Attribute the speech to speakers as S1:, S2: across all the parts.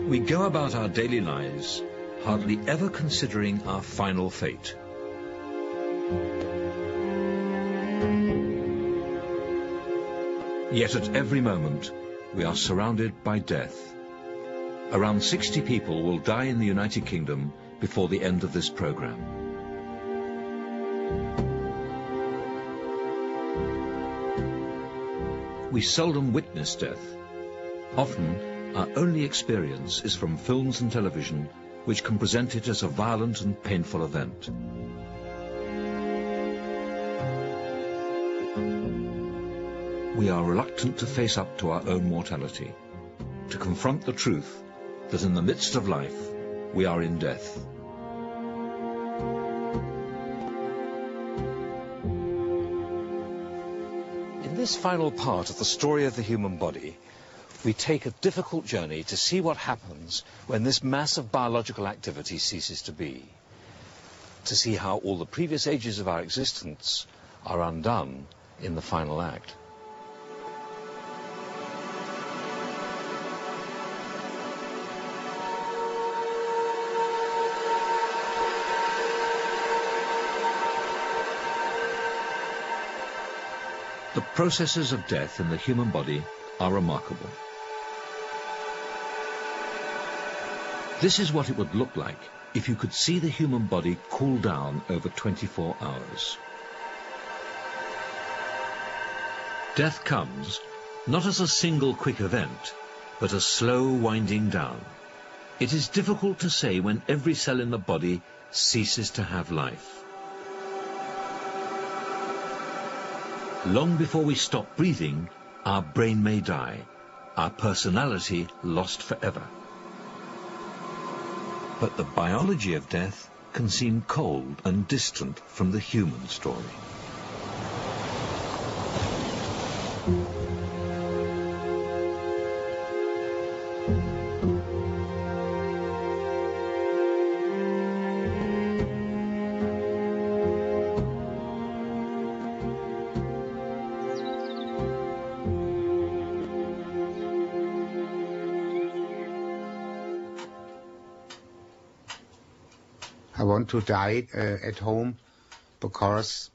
S1: We go about our daily lives hardly ever considering our final fate. Yet at every moment, we are surrounded by death. Around 60 people will die in the United Kingdom before the end of this program. We seldom witness death. Often, our only experience is from films and television, which can present it as a violent and painful event. We are reluctant to face up to our own mortality, to confront the truth that in the midst of life, we are in death. In this final part of the story of the human body, we take a difficult journey to see what happens when this mass of biological activity ceases to be, to see how all the previous ages of our existence are undone in the final act. The processes of death in the human body are remarkable. This is what it would look like if you could see the human body cool down over 24 hours. Death comes not as a single quick event, but a slow winding down. It is difficult to say when every cell in the body ceases to have life. Long before we stop breathing, our brain may die, our personality lost forever. But the biology of death can seem cold and distant from the human story.
S2: I want to die at home because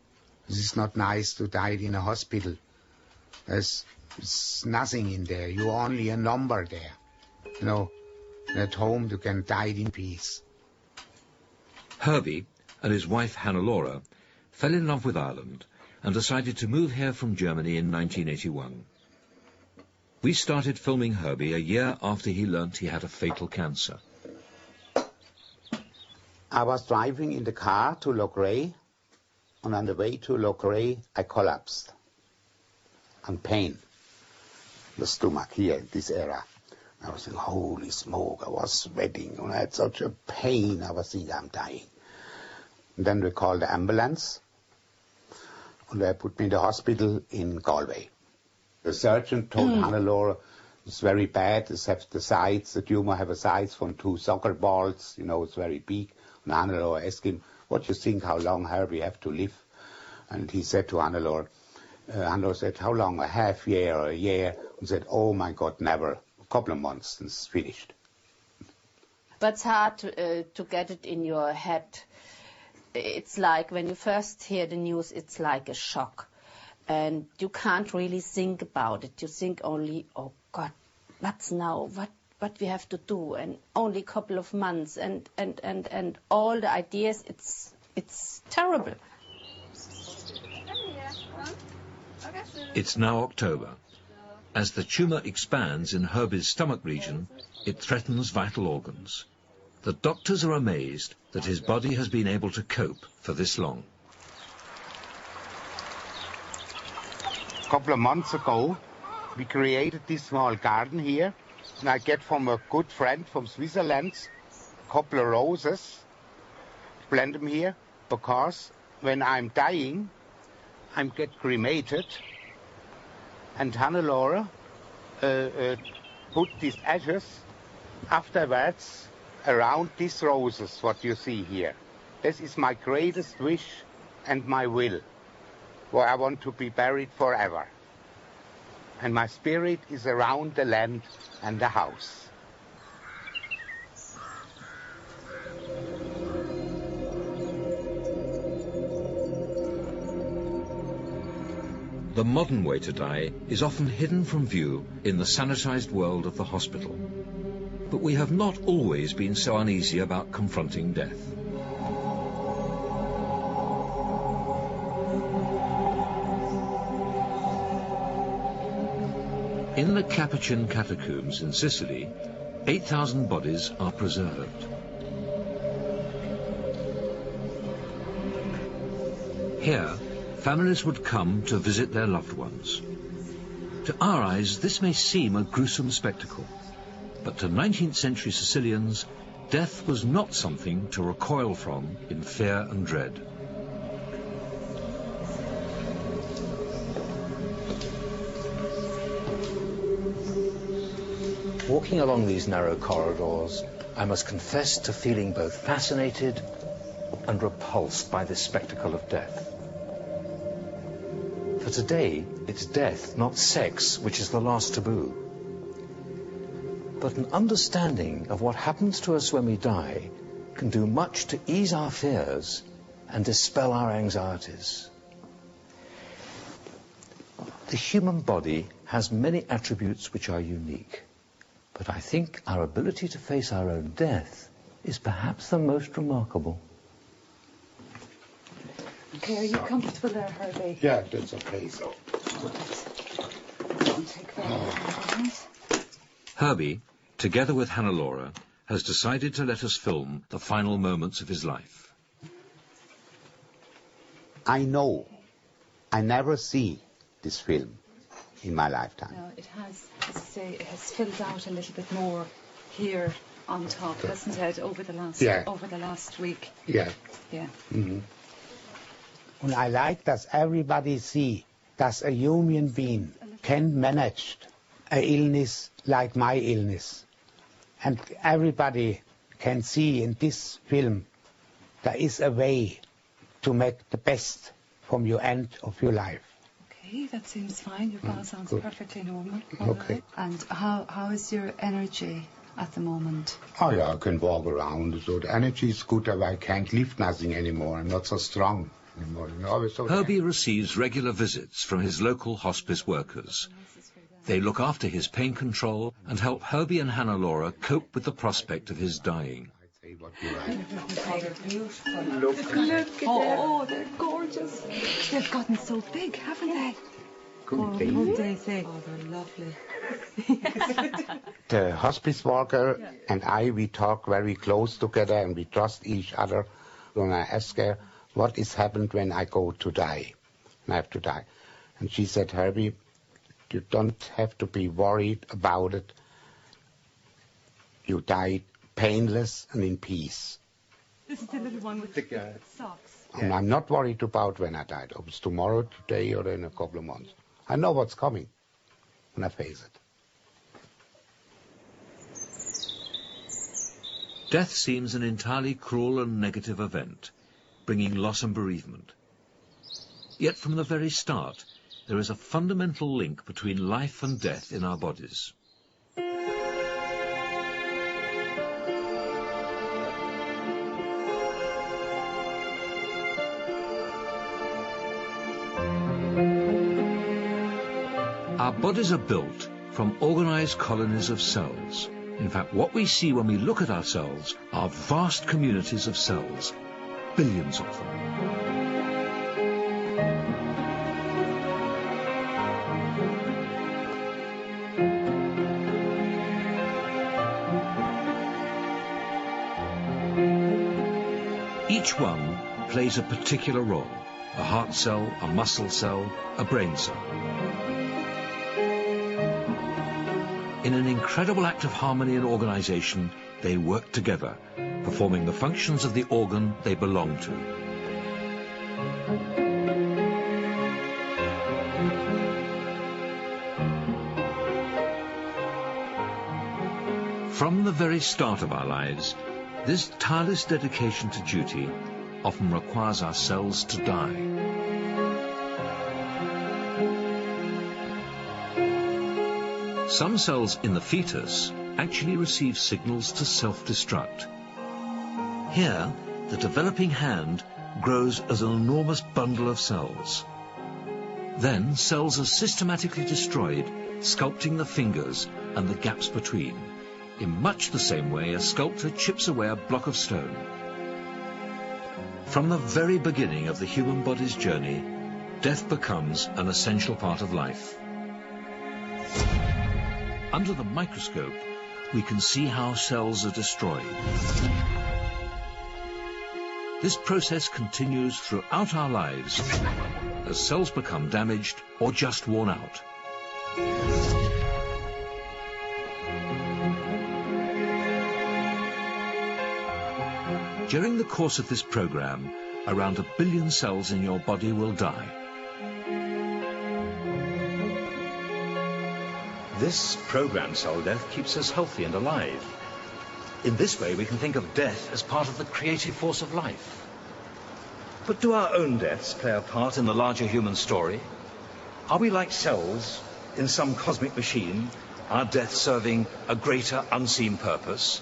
S2: it is not nice to die in a hospital. There's nothing in there. You're only a number there. You know, at home you can die in peace.
S1: Herbie and his wife Hannah-Laura fell in love with Ireland and decided to move here from Germany in 1981. We started filming Herbie a year after he learnt he had a fatal cancer.
S2: I was driving in the car to Loughrea, and on the way to Loughrea I collapsed. And pain. The stomach here, in this area. I was saying, holy smoke, I was sweating, and I had such a pain, I was thinking I'm dying. And then we called the ambulance, and they put me in the hospital in Galway. The surgeon told Hannah-Laura, it's very bad, it's have the size, the tumor have a size from 2 soccer balls, you know, it's very big. And Hannah-Laura asked him, what do you think, how long Herbie have to live? And he said to Hannah-Laura, Hannah-Laura said, how long, a half year or a year? And said, oh my God, never, a couple of months, and it's finished.
S3: But it's hard to get it in your head. It's like when you first hear the news, it's like a shock. And you can't really think about it. You think only, oh God, what's now, what we have to do, and only a couple of months, and all the ideas, it's terrible.
S1: It's now October. As the tumour expands in Herbie's stomach region, it threatens vital organs. The doctors are amazed that his body has been able to cope for this long.
S2: A couple of months ago, we created this small garden here. And I get from a good friend from Switzerland a couple of roses, plant them here, because when I'm dying, I get cremated, and Hannah-Laura put these ashes afterwards around these roses, what you see here. This is my greatest wish and my will, where I want to be buried forever. And my spirit is around the land and the house.
S1: the modern way to die is often hidden from view in the sanitized world of the hospital. But we have not always been so uneasy about confronting death. In the Capuchin catacombs in Sicily, 8,000 bodies are preserved. Here, families would come to visit their loved ones. To our eyes, this may seem a gruesome spectacle, but to 19th century Sicilians, death was not something to recoil from in fear and dread.
S4: Walking along these narrow corridors, I must confess to feeling both fascinated and repulsed by this spectacle of death. For today, it's death, not sex, which is the last taboo. But an understanding of what happens to us when we die can do much to ease our fears and dispel our anxieties. The human body has many attributes which are unique. But I think our ability to face our own death is perhaps the most remarkable.
S5: Okay, are you comfortable there, Herbie?
S2: Yeah, that's okay, so.
S5: Don't take that.
S1: Herbie, together with Hannah Laura, has decided to let us film the final moments of his life.
S2: I know I never see this film in my lifetime.
S5: No, it has, as I say, it has filled out a little bit more here on top, hasn't it, over the last week?
S2: Yeah.
S5: Yeah.
S2: Mm-hmm. And I like that everybody see that a human being can manage an illness like my illness. And everybody can see in this film there is a way to make the best from your end of your life.
S5: Okay, that seems fine. Your bowel sounds perfectly normal.
S2: Okay.
S5: And how is your energy at the moment?
S2: Oh yeah, I can walk around. So the energy is good, but I can't lift nothing anymore. I'm not so strong anymore.
S1: Herbie receives regular visits from his local hospice workers. They look after his pain control and help Herbie and Hannah Laura cope with the prospect of his dying.
S5: Look at them. Oh, they're gorgeous. They've gotten so big, haven't they?
S2: Good
S5: They say. Oh, they're lovely.
S2: The hospice worker and I, we talk very close together and we trust each other. When I ask her, what is happened when I go to die? I have to die. And she said, Herbie, you don't have to be worried about it. You die painless and in peace.
S5: This is the little one with the socks.
S2: And I'm not worried about when I die. If it's tomorrow, today, or in a couple of months. I know what's coming, and I face it.
S1: Death seems an entirely cruel and negative event, bringing loss and bereavement. Yet from the very start, there is a fundamental link between life and death in our bodies. Our bodies are built from organized colonies of cells. In fact, what we see when we look at ourselves are vast communities of cells, billions of them. Each one plays a particular role: a heart cell, a muscle cell, a brain cell. In an incredible act of harmony and organization, they work together, performing the functions of the organ they belong to. From the very start of our lives, this tireless dedication to duty often requires our cells to die. Some cells in the fetus actually receive signals to self-destruct. Here, the developing hand grows as an enormous bundle of cells. Then cells are systematically destroyed, sculpting the fingers and the gaps between, in much the same way a sculptor chips away a block of stone. From the very beginning of the human body's journey, death becomes an essential part of life. Under the microscope, we can see how cells are destroyed. This process continues throughout our lives as cells become damaged or just worn out. During the course of this program, around 1 billion cells in your body will die. This programmed cell death keeps us healthy and alive. In this way, we can think of death as part of the creative force of life. But do our own deaths play a part in the larger human story? Are we like cells in some cosmic machine, our death serving a greater unseen purpose?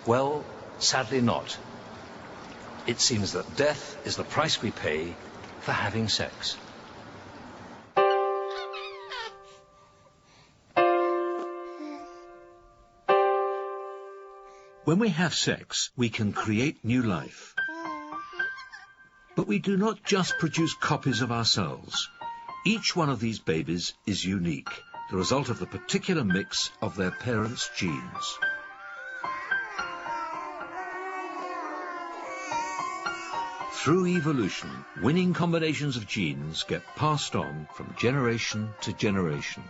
S1: Well, sadly not. It seems that death is the price we pay for having sex. When we have sex, we can create new life. But we do not just produce copies of ourselves. Each one of these babies is unique, the result of the particular mix of their parents' genes. Through evolution, winning combinations of genes get passed on from generation to generation.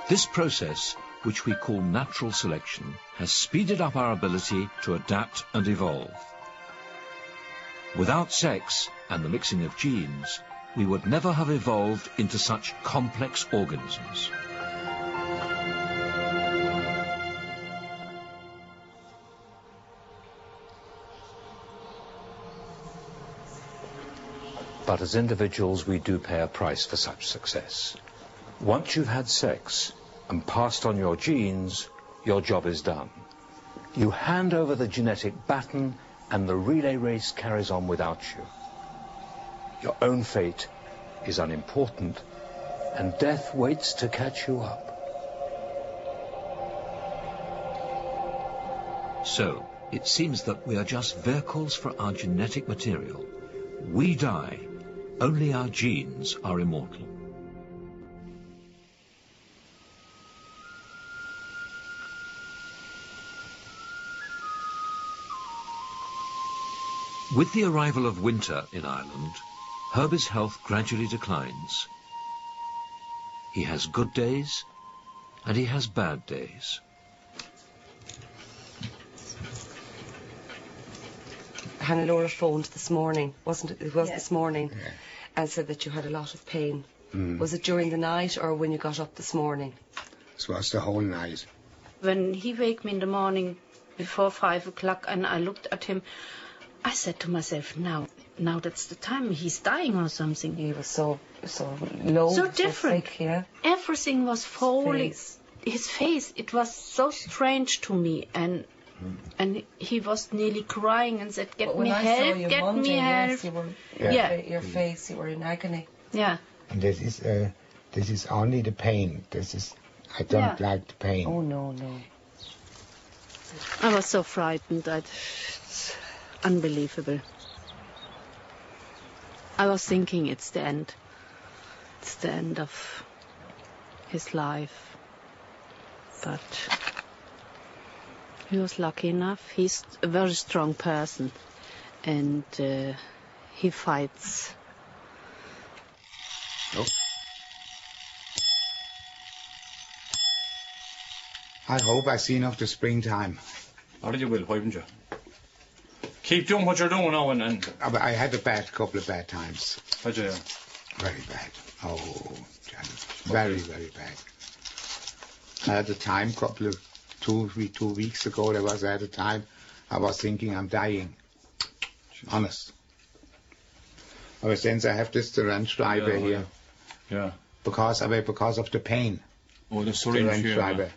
S1: This process, which we call natural selection, has speeded up our ability to adapt and evolve. Without sex and the mixing of genes, we would never have evolved into such complex organisms. But as individuals, we do pay a price for such success. Once you've had sex and passed on your genes, your job is done. You hand over the genetic baton and the relay race carries on without you. Your own fate is unimportant, and death waits to catch you up. So, it seems that we are just vehicles for our genetic material. We die, only our genes are immortal. With the arrival of winter in Ireland, Herbie's health gradually declines. He has good days and he has bad days.
S6: Hannah-Laura phoned this morning, wasn't it? It was this morning, and said that you had a lot of pain. Was it during the night or when you got up this morning?
S2: It was the whole night.
S3: When he woke me in the morning before 5 o'clock and I looked at him, I said to myself, now that's the time, he's dying or something.
S6: He was so low,
S3: so different.
S6: So sick, yeah.
S3: Everything was falling. His face, it was so strange to me, and he was nearly crying and said, "Get me help, get me help."
S6: Yes, your face, you were in agony.
S3: Yeah.
S2: And this is only the pain. I don't like the pain.
S6: Oh no.
S3: I was so frightened. It's unbelievable. I was thinking it's the end. It's the end of his life. But he was lucky enough. He's a very strong person, and he fights.
S2: Oh. I hope I see enough the springtime.
S7: How did you will, haven't you? Keep doing what you're doing now and...
S2: But I had a couple of bad times.
S7: Had you?
S2: Very bad. Oh, Johnny. Very, very bad. I had a time, two weeks ago, I had a time, I was thinking I'm dying. Honest. Aber since I have this Rennschreiber here.
S7: Yeah.
S2: Because of the pain.
S7: Oh, the syringe here.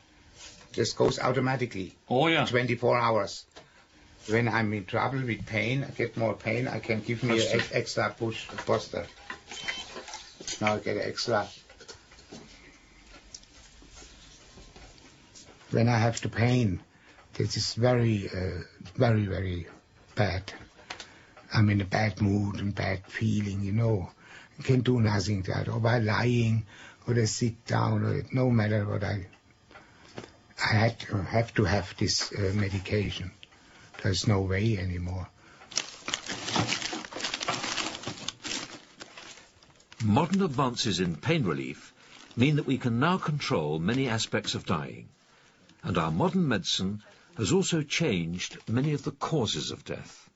S2: This goes automatically.
S7: Oh, yeah.
S2: 24 hours. When I'm in trouble with pain, I get more pain, I can give me an extra push, booster. Now I get extra. When I have the pain, this is very, very bad. I'm in a bad mood and bad feeling, you know. I can do nothing that, or by lying, or I sit down, or no matter what I have to have this medication. There's no way anymore.
S1: Modern advances in pain relief mean that we can now control many aspects of dying, and our modern medicine has also changed many of the causes of death.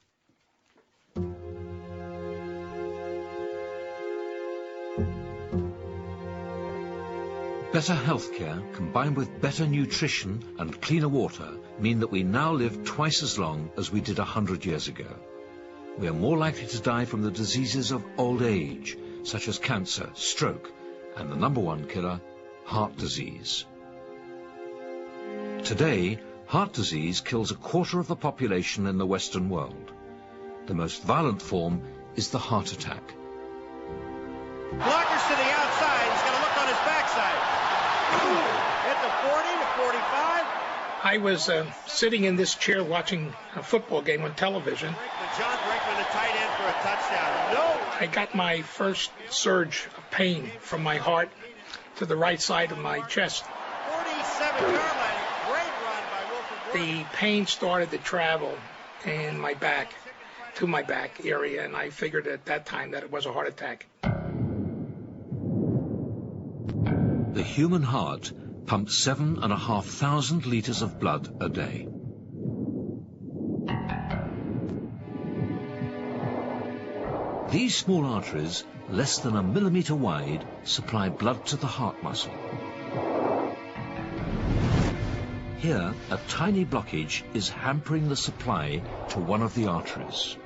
S1: Better healthcare combined with better nutrition and cleaner water mean that we now live twice as long as we did 100 years ago. We are more likely to die from the diseases of old age, such as cancer, stroke, and the #1 killer, heart disease. Today, heart disease kills 1/4 of the population in the Western world. The most violent form is the heart attack.
S8: Blockers to the outside. He's going to look on his backside. Hit the 40 to 45.
S9: I was sitting in this chair watching a football game on television.
S8: John Brinkman, the tight end, for a touchdown. No.
S9: I got my first surge of pain from my heart to the right side of my chest.
S8: 47-yard line. Great run by Wilford.
S9: The pain started to travel in my back, to my back area, and I figured at that time that it was a heart attack.
S1: The human heart pumps 7,500 litres of blood a day. These small arteries, less than 1 millimetre wide, supply blood to the heart muscle. Here, a tiny blockage is hampering the supply to one of the arteries.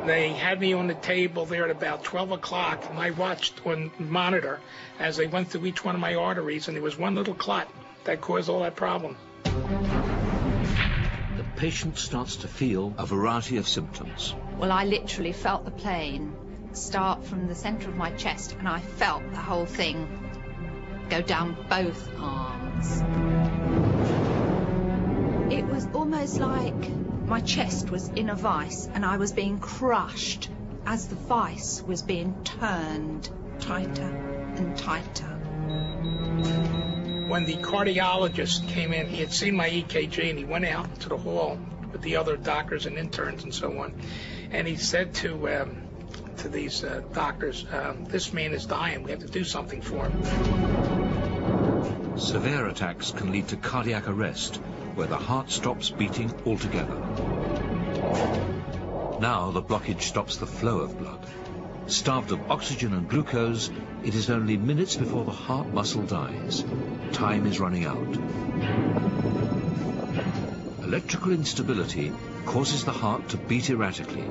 S9: They had me on the table there at about 12 o'clock, and I watched on the monitor as they went through each one of my arteries, and there was one little clot that caused all that problem.
S1: The patient starts to feel a variety of symptoms.
S10: Well, I literally felt the pain start from the centre of my chest, and I felt the whole thing go down both arms. It was almost like my chest was in a vice and I was being crushed as the vice was being turned tighter and tighter.
S9: When the cardiologist came in, he had seen my EKG and he went out to the hall with the other doctors and interns and so on. And he said to these doctors, this man is dying, we have to do something for him.
S1: Severe attacks can lead to cardiac arrest, where the heart stops beating altogether. Now the blockage stops the flow of blood. Starved of oxygen and glucose, it is only minutes before the heart muscle dies. Time is running out. Electrical instability causes the heart to beat erratically.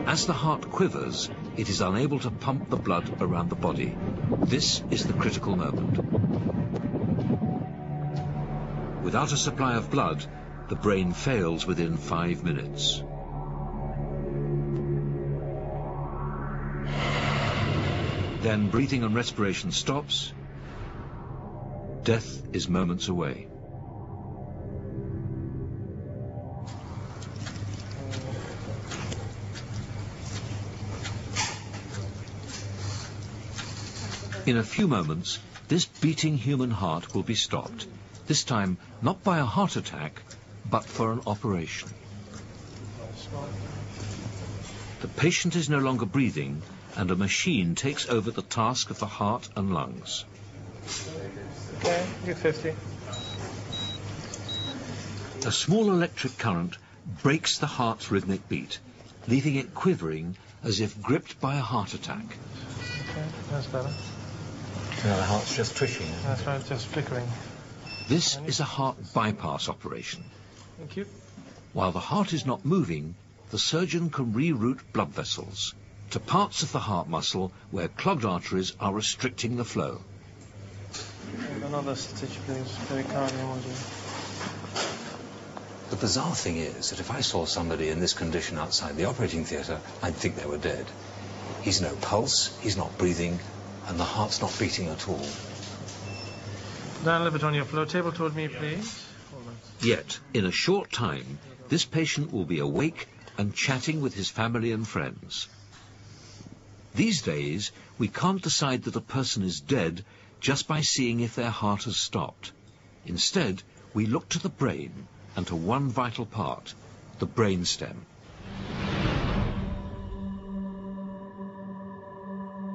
S1: As the heart quivers, it is unable to pump the blood around the body. This is the critical moment. Without a supply of blood, the brain fails within 5 minutes. Then breathing and respiration stops. Death is moments away. In a few moments, this beating human heart will be stopped, this time not by a heart attack, but for an operation. The patient is no longer breathing, and a machine takes over the task of the heart and lungs.
S11: Okay, you're 50.
S1: A small electric current breaks the heart's rhythmic beat, leaving it quivering as if gripped by a heart attack.
S11: Okay, that's better.
S4: Now the heart's just twitching.
S11: That's right, just flickering.
S1: This is a heart bypass operation.
S11: Thank you.
S1: While the heart is not moving, the surgeon can reroute blood vessels to parts of the heart muscle where clogged arteries are restricting the flow.
S11: Another stitch, please. Pericardiology.
S4: The bizarre thing is that if I saw somebody in this condition outside the operating theatre, I'd think they were dead.
S1: He's no pulse, he's not breathing, and the heart's not beating at all.
S11: Down a little bit on your floor table toward me, please.
S4: Yet, in a short time, this patient will be awake and chatting with his family and friends. These days, we can't decide that a person is dead just by seeing if their heart has stopped. Instead, we look to the brain and to one vital part, the brainstem.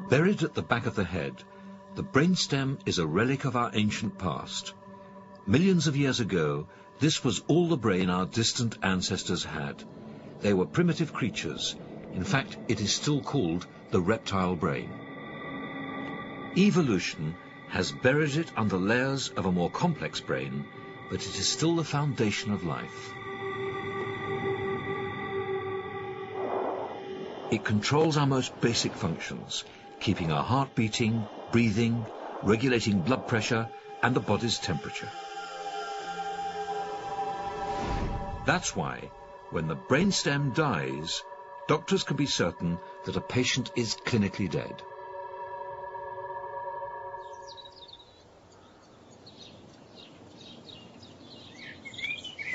S4: Buried at the back of the head, the brainstem is a relic of our ancient past. Millions of years ago, this was all the brain our distant ancestors had. They were primitive creatures. In fact, it is still called the reptile brain. Evolution has buried it under layers of a more complex brain, but it is still the foundation of life. It controls our most basic functions, keeping our heart beating, breathing, regulating blood pressure and the body's temperature. That's why, when the brainstem dies, doctors can be certain that a patient is clinically dead.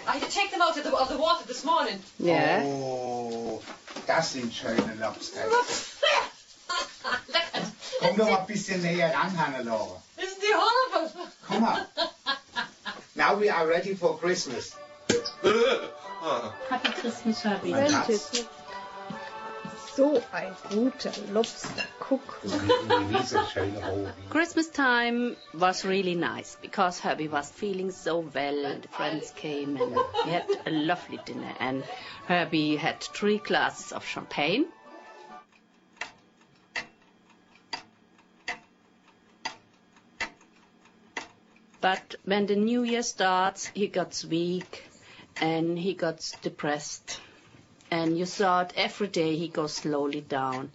S6: I had to take them out of the water this morning.
S3: Yeah.
S2: Oh, das sind schöne Lobster. Komm doch mal ein bisschen näher ran, Hannelore.
S6: Isn't he horrible?
S2: Come on. Now we are ready for Christmas.
S3: Happy Christmas, Herbie.
S10: So ein guter Lobster. Guck.
S3: Christmas time was really nice because Herbie was feeling so well and the friends came and we had a lovely dinner and Herbie had 3 glasses of champagne. But when the new year starts, he got weak and he got depressed. And you saw it every day he goes slowly down.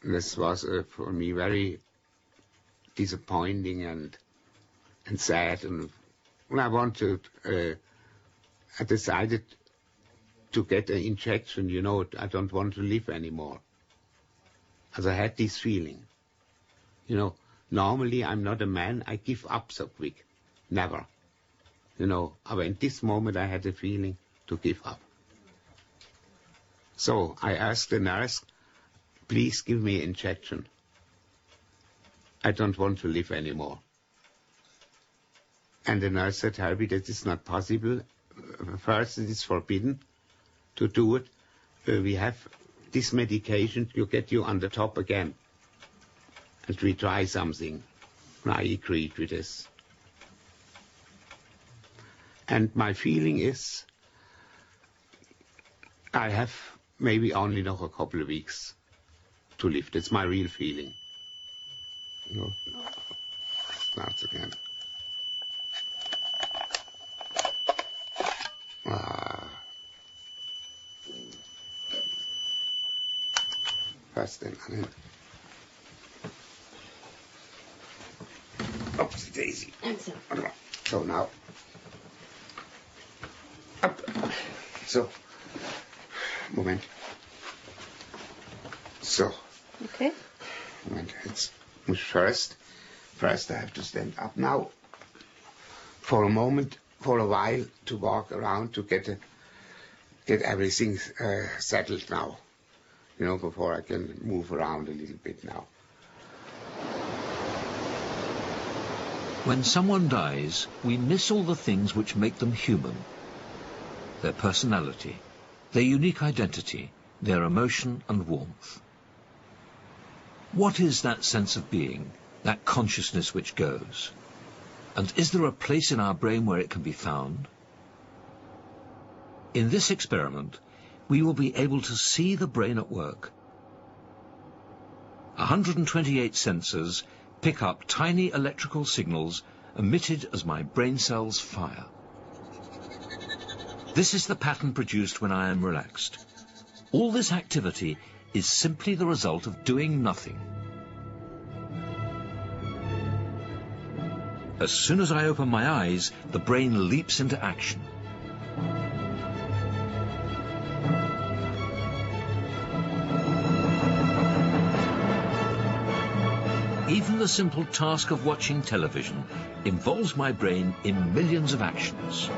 S2: This was for me very disappointing and sad. And when I wanted, I decided to get an injection. You know, I don't want to live anymore. As I had this feeling. You know, normally I'm not a man, I give up so quick. Never. You know, but in this moment I had a feeling to give up. So I asked the nurse, please give me an injection. I don't want to live anymore. And the nurse said, Herbie, that is not possible. First, it is forbidden to do it. We have this medication to get you on the top again. And we try something. I agreed with this. And my feeling is, I have maybe only noch a couple of weeks to live. That's my real feeling. You know, starts again. First then, Oopsie daisy. So now. Up. So. Moment. So.
S3: Okay.
S2: Moment. It's first I have to stand up now. For a moment, for a while, to walk around to get everything settled now. You know, before I can move around a little bit now.
S4: When someone dies, we miss all the things which make them human. Their personality, their unique identity, their emotion and warmth. What is that sense of being, that consciousness which goes? And is there a place in our brain where it can be found? In this experiment, we will be able to see the brain at work. 128 sensors pick up tiny electrical signals emitted as my brain cells fire. This is the pattern produced when I am relaxed. All this activity is simply the result of doing nothing. As soon as I open my eyes, the brain leaps into action.
S1: Even the simple task of watching television involves my brain in millions of actions.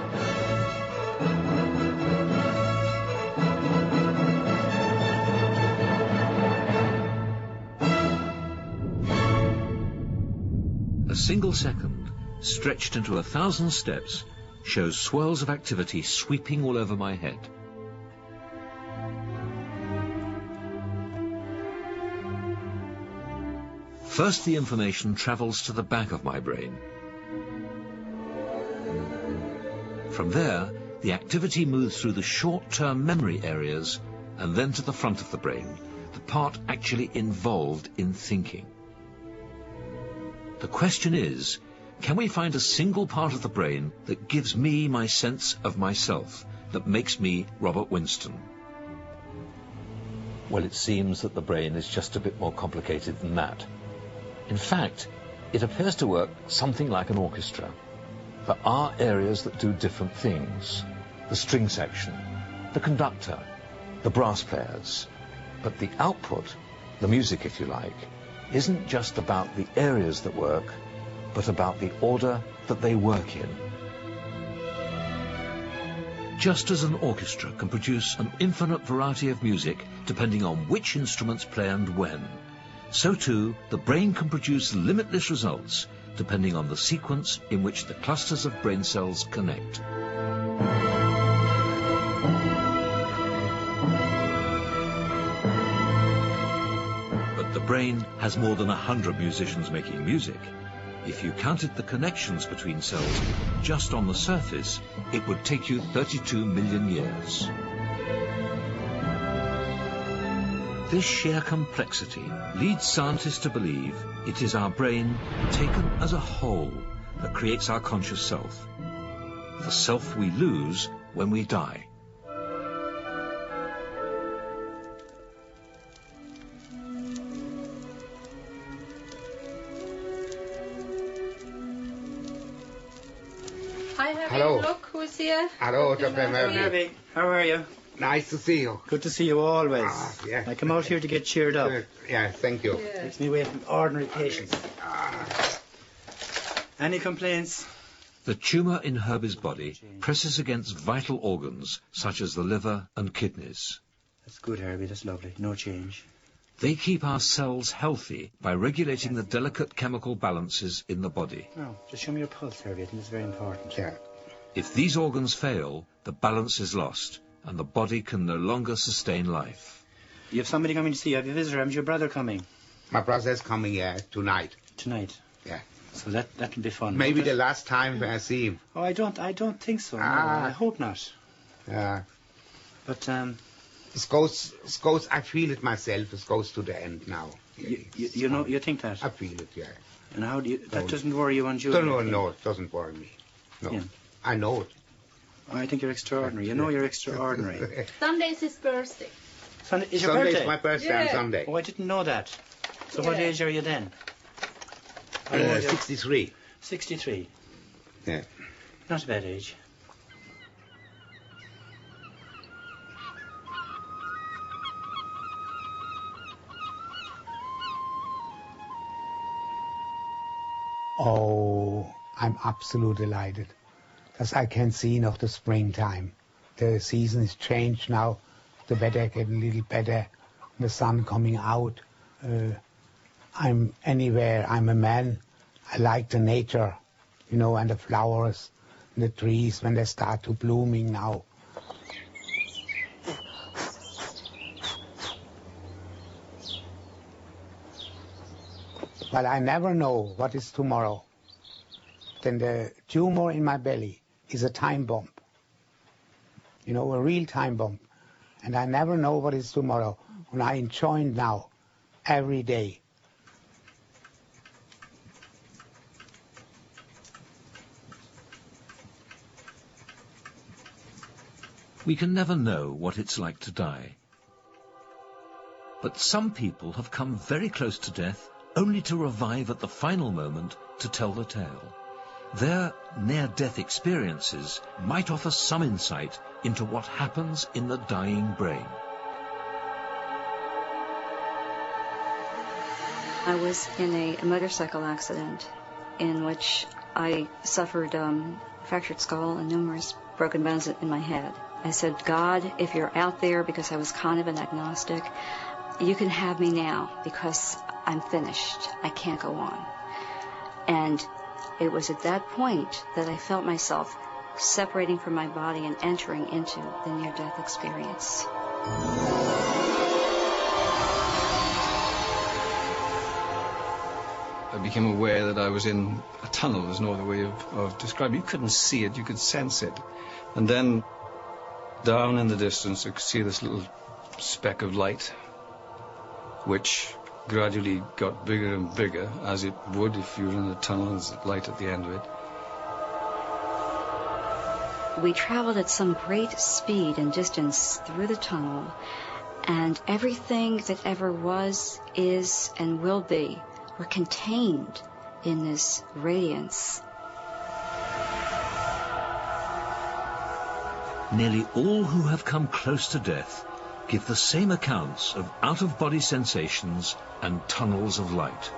S1: A single second, stretched into 1,000 steps, shows swirls of activity sweeping all over my head. First, the information travels to the back of my brain. From there, the activity moves through the short-term memory areas and then to the front of the brain, the part actually involved in thinking. The question is, can we find a single part of the brain that gives me my sense of myself, that makes me Robert Winston? Well, it seems that the brain is just a bit more complicated than that. In fact, it appears to work something like an orchestra. There are areas that do different things. The string section, the conductor, the brass players. But the output, the music if you like, isn't just about the areas that work, but about the order that they work in. Just as an orchestra can produce an infinite variety of music depending on which instruments play and when, so too the brain can produce limitless results depending on the sequence in which the clusters of brain cells connect. But the brain has more than 100 musicians making music. If you counted the connections between cells just on the surface, it would take you 32 million years. This sheer complexity leads scientists to believe it is our brain taken as a whole that creates our conscious self, the self we lose when we die.
S3: Hi, Harry.
S2: Hello.
S3: Look who's here.
S2: Hello, Dr. Murphy.
S12: Harvey, how are you?
S2: Nice to see you.
S12: Good to see you always.
S2: Yeah.
S12: I come out here to get cheered up.
S2: Yeah, thank you.
S3: Yeah.
S12: Takes me away from ordinary patients. Any complaints?
S1: The tumour in Herbie's body presses against vital organs such as the liver and kidneys.
S12: That's good, Herbie. That's lovely. No change.
S1: They keep our cells healthy by regulating the delicate chemical balances in the body.
S12: No, just show me your pulse, Herbie. I think it's very important.
S2: Yeah.
S1: If these organs fail, the balance is lost, and the body can no longer sustain life.
S12: You have somebody coming to see you. Have you a visitor? Is your brother coming?
S2: My brother's coming here tonight.
S12: Tonight?
S2: Yeah.
S12: So that'll be fun.
S2: Maybe the last time I see him.
S12: Oh, I don't think so. No, I hope not.
S2: Yeah.
S12: But
S2: it goes. I feel it myself. It goes to the end now.
S12: You know, you think that?
S2: I feel it. Yeah.
S12: And how do you? That doesn't worry you on Julie?
S2: No, it doesn't worry me. No,
S12: yeah.
S2: I know it.
S12: I think you're extraordinary. You know you're extraordinary.
S3: Sunday's his birthday.
S12: Is your
S2: Sunday's
S12: birthday?
S2: my birthday on Sunday.
S12: Oh, I didn't know that. So what age are you then?
S2: 63.
S12: 63.
S2: Yeah.
S12: Not a bad age.
S2: Oh, I'm absolutely delighted. Because I can see now the springtime. The season is changed now. The weather getting a little better. The sun coming out. I'm anywhere. I'm a man. I like the nature, you know, and the flowers, and the trees when they start to blooming now. But I never know what is tomorrow. Then the tumor in my belly is a time bomb. You know, a real time bomb. And I never know what is tomorrow. And I enjoy it now, every day.
S1: We can never know what it's like to die. But some people have come very close to death only to revive at the final moment to tell the tale. Their near-death experiences might offer some insight into what happens in the dying brain.
S13: I was in a motorcycle accident in which I suffered fractured skull and numerous broken bones in my head. I said, God, if you're out there, because I was kind of an agnostic, you can have me now because I'm finished. I can't go on. And it was at that point that I felt myself separating from my body and entering into the near-death experience.
S12: I became aware that I was in a tunnel. There's no other way of describing it. You couldn't see it, you could sense it. And then down in the distance I could see this little speck of light, which gradually got bigger and bigger, as it would if you were in a tunnel. There's light at the end of it.
S13: We traveled at some great speed and distance through the tunnel, and everything that ever was, is, and will be were contained in this radiance.
S4: Nearly all who have come close to death give the same accounts of out-of-body sensations and tunnels of light.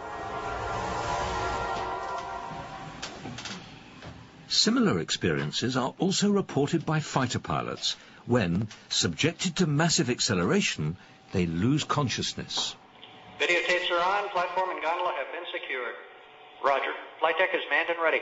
S4: Similar experiences are also reported by fighter pilots when, subjected to massive acceleration, they lose consciousness.
S8: Videotapes are on. Platform and gondola have been secured. Roger. Flight deck is manned and ready.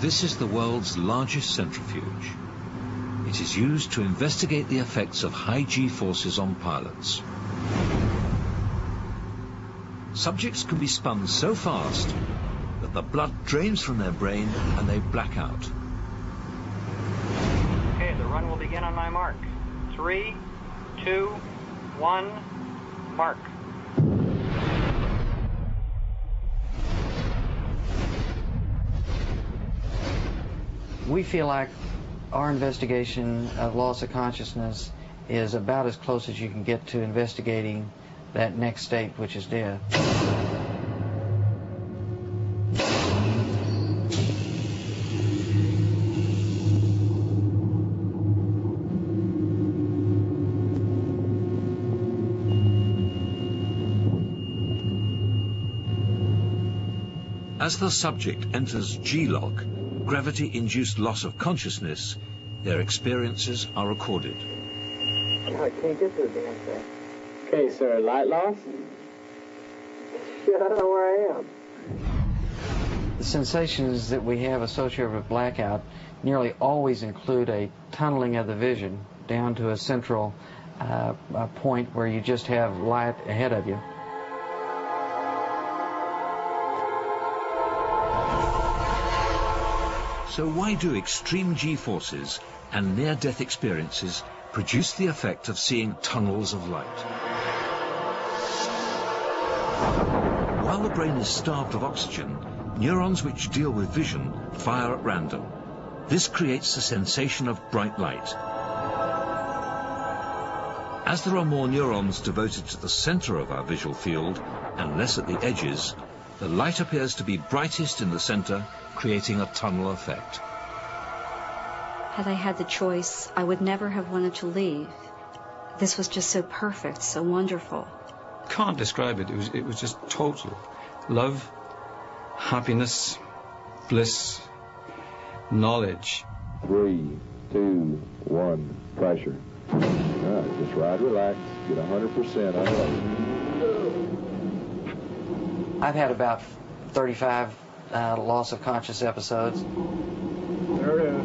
S4: This is the world's largest centrifuge. It is used to investigate the effects of high G-forces on pilots. Subjects can be spun so fast that the blood drains from their brain and they black out.
S8: Okay, the run will begin on my mark. 3, 2, 1, mark.
S14: We feel like our investigation of loss of consciousness is about as close as you can get to investigating that next state, which is death.
S4: As the subject enters G-lock, gravity-induced loss of consciousness, their experiences are recorded.
S15: I can't get to the damn thing. Okay, sir, light loss? Shit, I don't know where I am.
S14: The sensations that we have associated with blackout nearly always include a tunneling of the vision down to a central point where you just have light ahead of you.
S4: So why do extreme G-forces and near-death experiences produce the effect of seeing tunnels of light? While the brain is starved of oxygen, neurons which deal with vision fire at random. This creates the sensation of bright light. As there are more neurons devoted to the center of our visual field and less at the edges, the light appears to be brightest in the center, creating a tunnel effect.
S13: Had I had the choice, I would never have wanted to leave. This was just so perfect, so wonderful.
S12: Can't describe it. It was just total love, happiness, bliss, knowledge.
S15: 3, 2, 1, pressure. All right, just ride relax, get 100% on it.
S14: I've had about 35 loss of conscious episodes.
S15: There it is.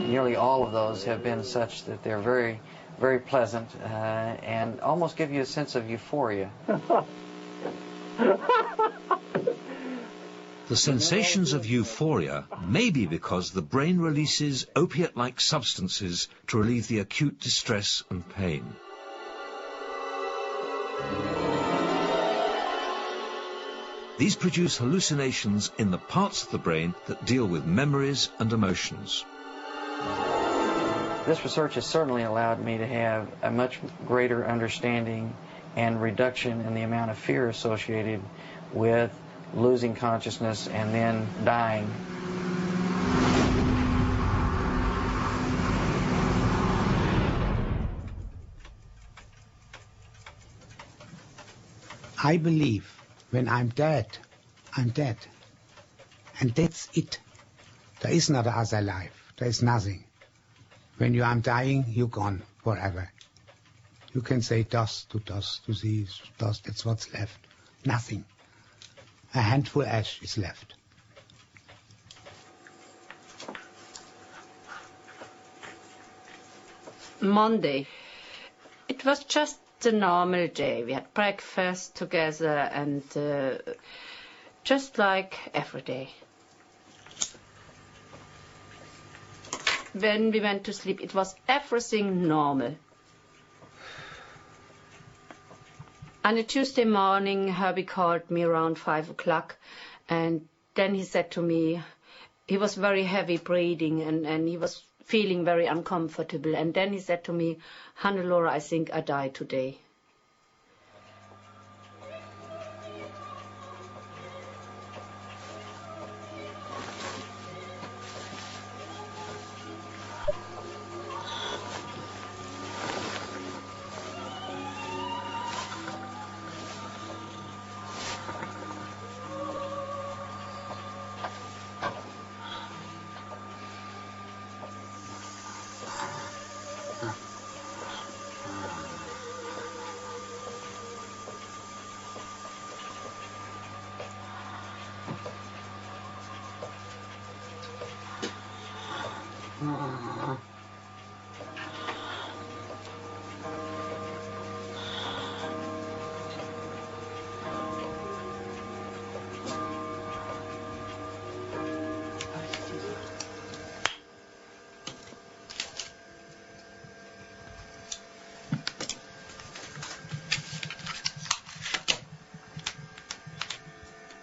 S14: Nearly all of those have been such that they're very, very pleasant and almost give you a sense of euphoria.
S4: The sensations of euphoria may be because the brain releases opiate-like substances to relieve the acute distress and pain. These produce hallucinations in the parts of the brain that deal with memories and emotions.
S14: This research has certainly allowed me to have a much greater understanding and reduction in the amount of fear associated with losing consciousness, and then dying.
S2: I believe when I'm dead, I'm dead. And that's it. There is not another life. There is nothing. When you are dying, you're gone forever. You can say dust to see dust, that's what's left. Nothing. A handful ash is left.
S3: Monday. It was just a normal day. We had breakfast together and just like every day. When we went to sleep, it was everything normal. On a Tuesday morning, Herbie called me around 5 o'clock, and then he said to me, he was very heavy breathing and he was feeling very uncomfortable. And then he said to me, Hannelore, I think I die today.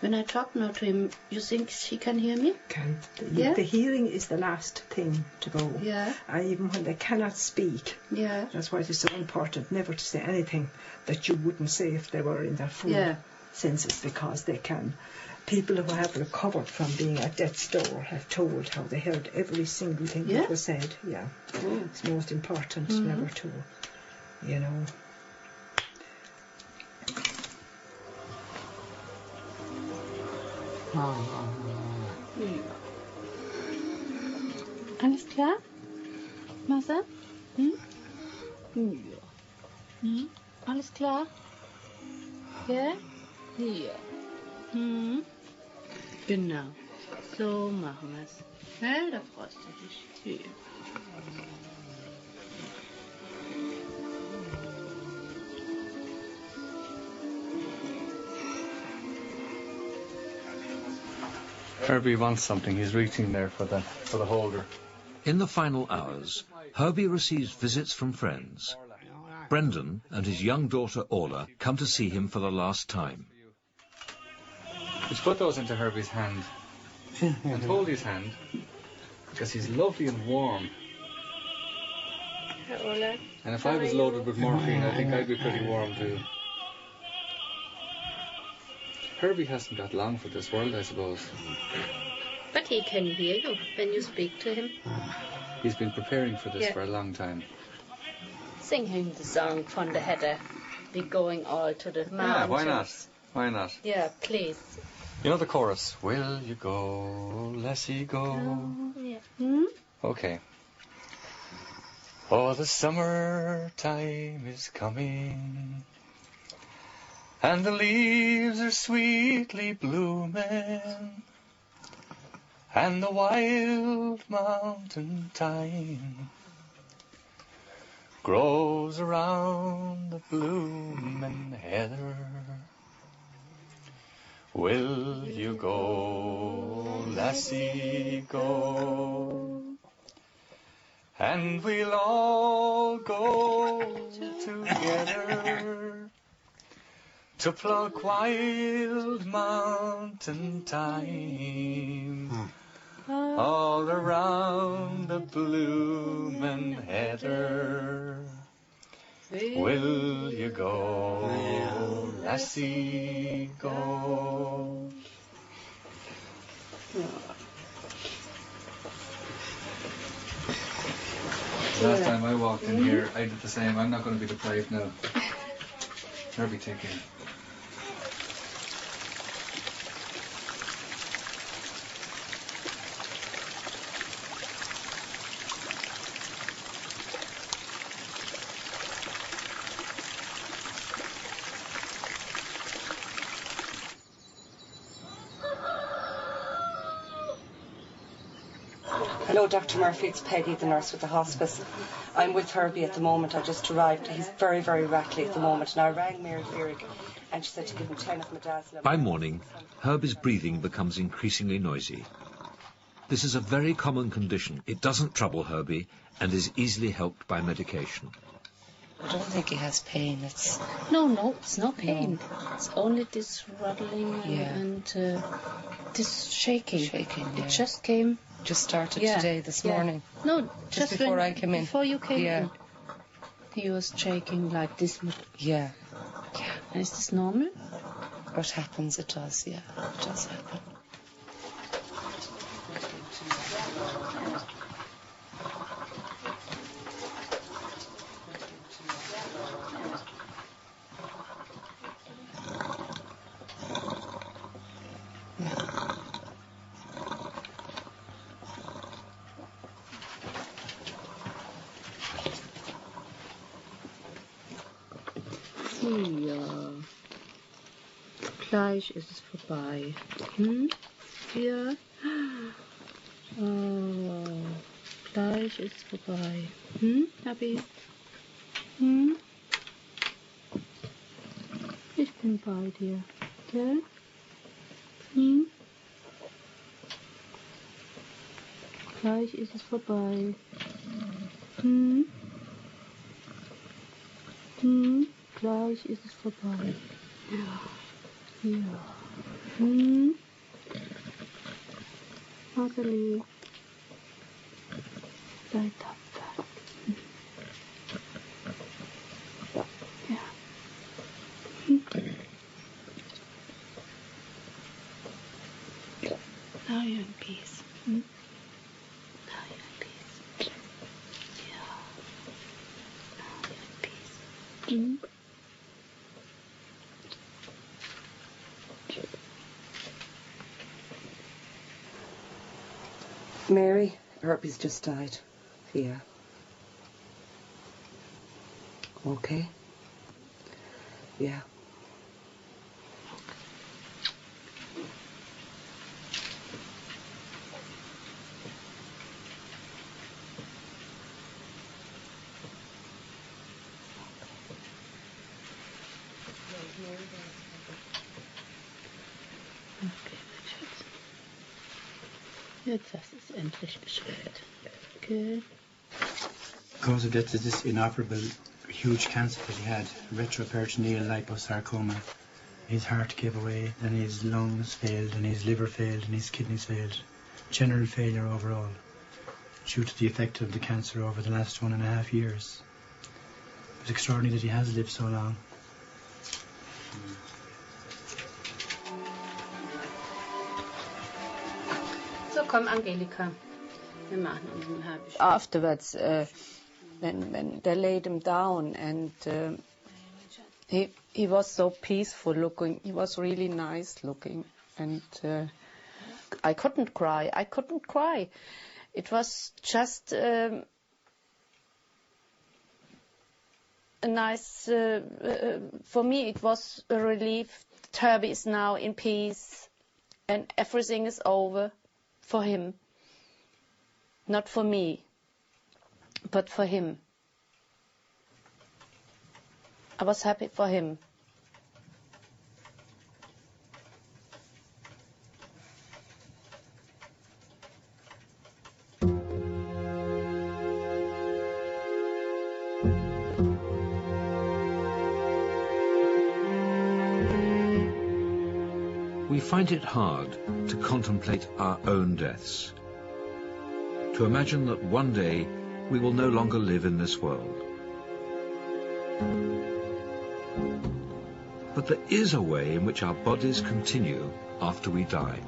S3: When I talk now to him, you think he can hear me?
S16: Can.
S3: Yeah?
S16: The hearing is the last thing to go.
S3: Yeah.
S16: Even when they cannot speak.
S3: Yeah.
S16: That's why it is so important never to say anything that you wouldn't say if they were in their full senses, because they can. People who have recovered from being at death's door have told how they heard every single thing that was said. Yeah. It's most important never to, you know.
S3: Alles klar? Massa? Ja. Alles klar? Ja? Ja. Genau. So machen wir es. Ja, da freust du dich. Ja.
S12: Herbie wants something. He's reaching there for the holder.
S1: In the final hours, Herbie receives visits from friends. Brendan and his young daughter Orla come to see him for the last time.
S12: Just put those into Herbie's hand and hold his hand, because he's lovely and warm.
S3: Orla.
S12: And if I was loaded with morphine, I think I'd be pretty warm too. Herbie hasn't got long for this world, I suppose.
S3: But he can hear you when you speak to him.
S12: He's been preparing for this for a long time.
S3: Sing him the song from the header. We're going all to the mountains.
S12: Yeah, why not? Why not?
S3: Yeah, please.
S12: You know the chorus. Will you go, lassie, go? Okay. Oh, the summer time is coming, and the leaves are sweetly blooming, and the wild mountain thyme grows around the blooming heather. Will you go, lassie, go? And we'll all go together to pluck wild mountain thyme all around the bloomin' heather. Will you go, lassie, go? Last time I walked in here, I did the same. I'm not going to be deprived now. Herbie, take care.
S6: Hello, Dr. Murphy. It's Peggy, the nurse with the hospice. I'm with Herbie at the moment. I just arrived. He's very, very rattly at the moment. And I rang Mary Fearig, and she said to give him 10 of Midazolam.
S1: By morning, Herbie's breathing becomes increasingly noisy. This is a very common condition. It doesn't trouble Herbie and is easily helped by medication.
S6: I don't think he has pain. It's
S3: No, it's not pain. No. It's only this rattling and this shaking.
S6: Shaking,
S3: It just came.
S6: Just started today, this morning.
S3: No,
S6: just before I came in.
S3: Before you came in. He was shaking like this.
S6: Yeah.
S3: And is this normal?
S6: What happens, it does, yeah. It does happen.
S3: Gleich ist es vorbei. Ja. Oh, gleich ist es vorbei. Habi? Ich bin bei dir. Gell? Gleich ist es vorbei. Gleich ist es vorbei. Ja. Mageli. Sei tapfer. Ja. Now you're in peace. Now you're in peace. Yeah. Now you're in peace.
S6: Mary, Herbie's just died. Yeah. Okay? Yeah.
S3: Jetzt hast du es endlich geschafft. Okay.
S17: Cause of death is this inoperable huge cancer that he had, retroperitoneal liposarcoma. His heart gave away, then his lungs failed, and his liver failed, and his kidneys failed. General failure overall, due to the effect of the cancer over the last 1.5 years. It's extraordinary that he has lived so long.
S3: So, komm, Angelika. Wir machen unseren Habisch. Afterwards, when they laid him down, and he was so peaceful looking. He was really nice looking, and I couldn't cry. It was just a nice. For me, it was a relief. Herbie is now in peace, and everything is over. For him. Not for me, but for him. I was happy for him.
S1: We find it hard to contemplate our own deaths, to imagine that one day we will no longer live in this world. But there is a way in which our bodies continue after we die.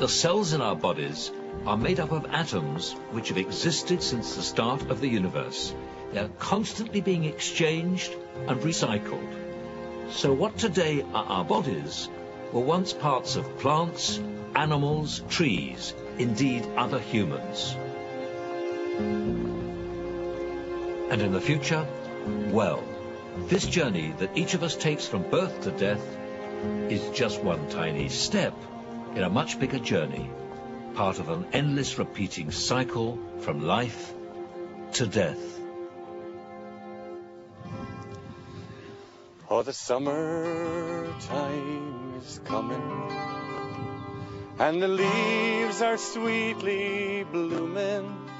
S1: the cells in our bodies are made up of atoms which have existed since the start of the universe. They're constantly being exchanged and recycled. So what today are our bodies were once parts of plants, animals, trees, indeed other humans. And in the future, well, this journey that each of us takes from birth to death is just one tiny step in a much bigger journey, part of an endless repeating cycle from life to death.
S18: Oh, the summertime is coming, and the leaves are sweetly blooming,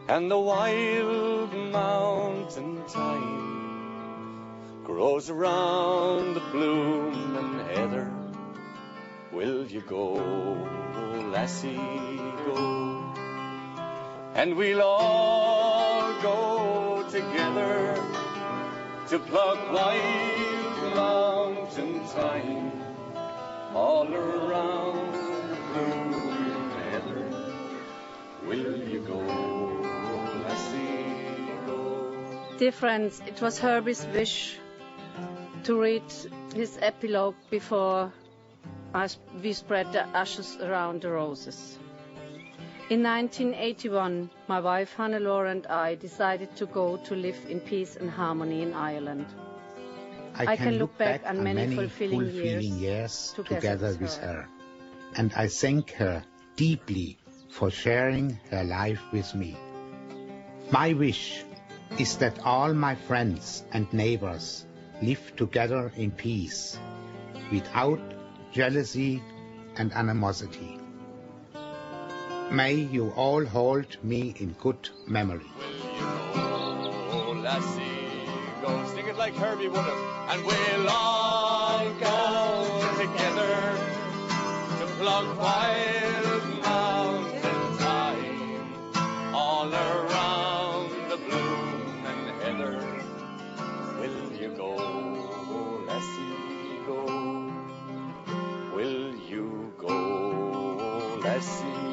S18: and the wild mountain thyme grows around the blooming heather. Will you go, lassie, go? And we'll all go together to pluck wild mountain thyme all around the blooming heather. Will you go, lassie, go?
S3: Dear friends, it was Herbie's wish to read his epilogue before we spread the ashes around the roses. In 1981, my wife Hannelore and I decided to go to live in peace and harmony in Ireland. I can look back on many fulfilling years together with her.
S2: And I thank her deeply for sharing her life with me. My wish is that all my friends and neighbors live together in peace, without jealousy and animosity. May you all hold me in good memory.
S18: Oh, lassie, go. Sing it like Herbie would have. And we'll all go together to pluck wild mountain thyme all around the blooming heather. Will you go, lassie, go? Will you go, lassie?